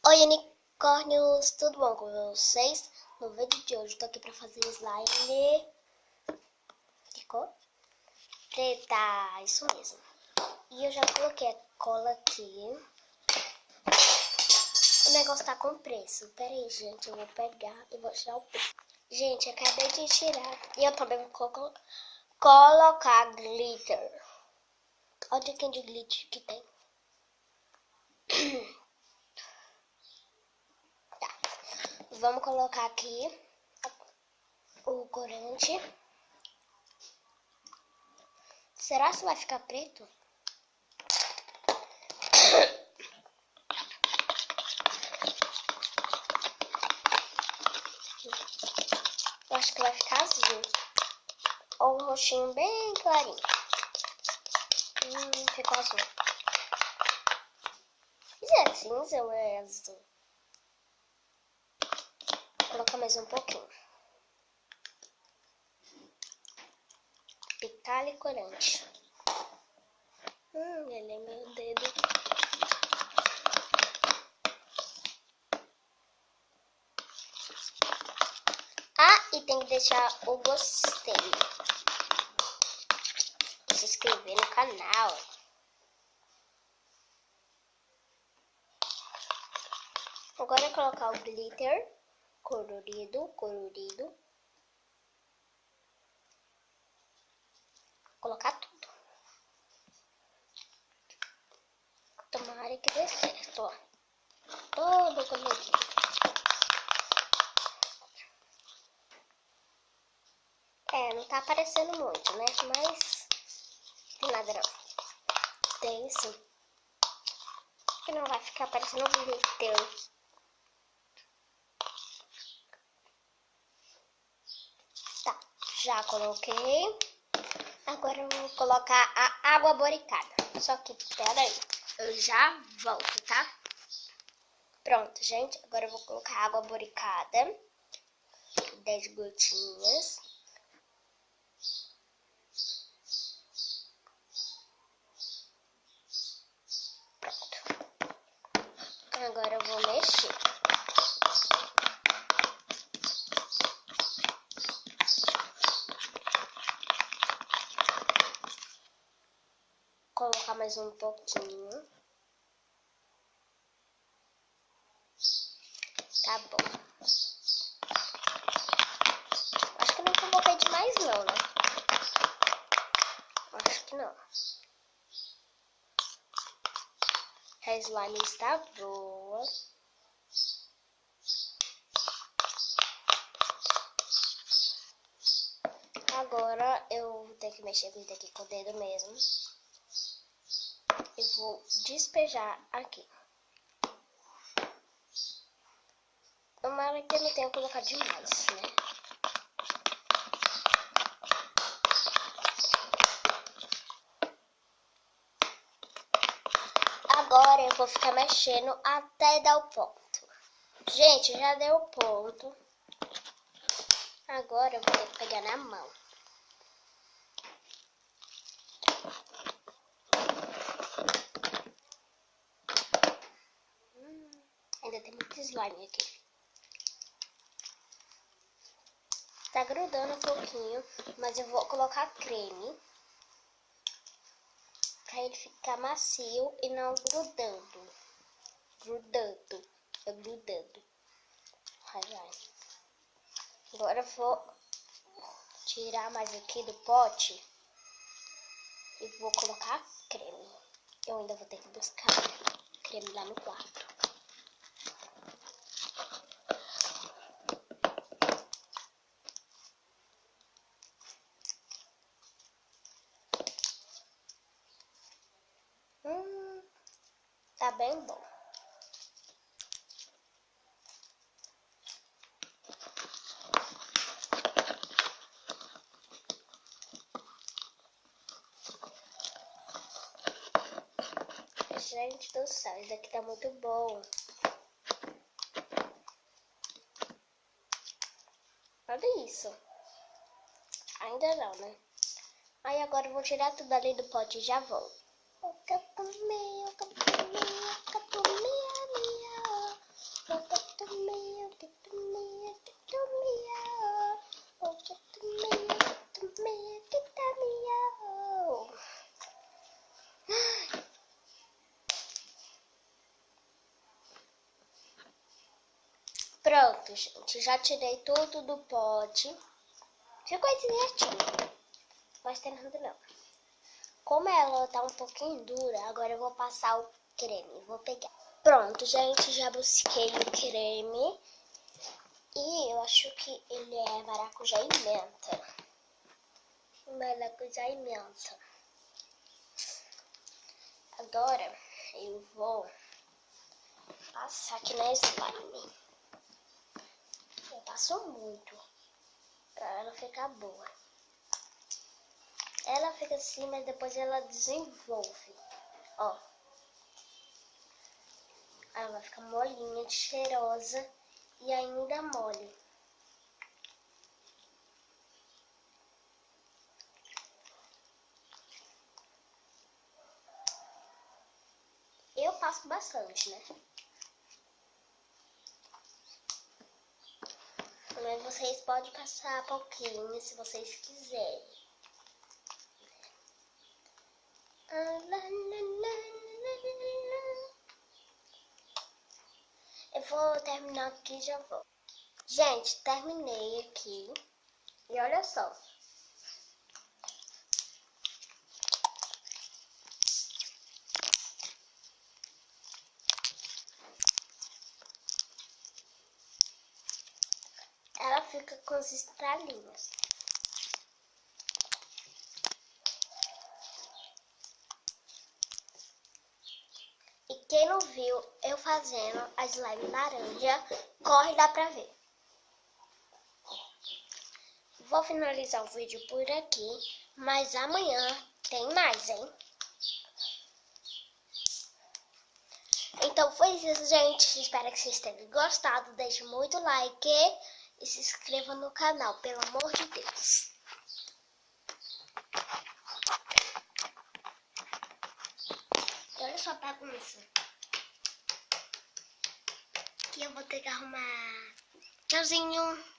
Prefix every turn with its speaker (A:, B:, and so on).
A: Oi, unicórnios, tudo bom com vocês? No vídeo de hoje eu tô aqui pra fazer slime de cor preta, isso mesmo. E eu já coloquei a cola aqui. O negócio tá com preço. Pera aí, gente, eu vou pegar e vou tirar o preço. Gente, acabei de tirar. E eu também vou colocar glitter. Olha o que de glitter que tem. Vamos colocar aqui o corante. Será que vai ficar preto? Eu acho que vai ficar azul. Ou um roxinho bem clarinho. Ficou azul. Se é cinza ou é azul? Vou colocar mais um pouquinho. Pitalha e corante. Ele é meu dedo. Ah, e tem que deixar o gostei. Se inscrever no canal. Agora é colocar o glitter colorido. Colocar tudo. Tomara que dê certo, ó. Todo colorido. Não tá aparecendo muito, né? Mas tem nada não. Tem sim. Que não vai ficar aparecendo o glitter. Tá, já coloquei. Agora eu vou colocar a água boricada. Só que, pera aí, eu já volto, tá? Pronto, gente. Agora eu vou colocar água boricada. 10 gotinhas. Pronto. Agora eu vou mexer. Colocar mais um pouquinho. Tá bom. Acho que não coloquei demais não, né? Acho que não. A slime está boa. Agora eu vou ter que mexer com isso aqui com o dedo mesmo. Eu vou despejar aqui. Tomara que eu não tenha colocado demais, né? Agora eu vou ficar mexendo até dar o ponto. Gente, já deu o ponto. Agora eu vou ter que pegar na mão. Ainda tem muito slime aqui. Tá grudando um pouquinho, mas eu vou colocar creme. Pra ele ficar macio e não grudando. Grudando. Ai. Agora eu vou tirar mais aqui do pote e vou colocar creme. Eu ainda vou ter que buscar creme lá no quarto. Tá bem bom. Gente do céu, isso aqui tá muito bom. Olha isso. Ainda não, né? Aí agora eu vou tirar tudo ali do pote e já volto. Pronto, gente, já tirei tudo do pote. Ficou esse restinho, mas tem nada não. Como ela tá um pouquinho dura, agora eu vou passar o creme. Vou pegar. Pronto, gente, já busquei o creme. E eu acho que ele é maracujá e menta. Maracujá e menta. Agora eu vou passar aqui na slime. Eu passo muito pra ela ficar boa. Ela fica assim, mas depois ela desenvolve. Ó. Ela vai ficar molinha, cheirosa e ainda mole. Eu passo bastante, né? Mas vocês podem passar pouquinho se vocês quiserem. Eu vou terminar aqui e já vou. Gente, terminei aqui. E olha só. Ela fica com as estralinhas. E quem não viu eu fazendo a slime laranja, corre lá pra ver. Vou finalizar o vídeo por aqui, mas amanhã tem mais, hein? Então foi isso, gente. Espero que vocês tenham gostado. Deixe muito like e se inscreva no canal, pelo amor de Deus. E olha só a bagunça. Que eu vou ter que arrumar. Tchauzinho.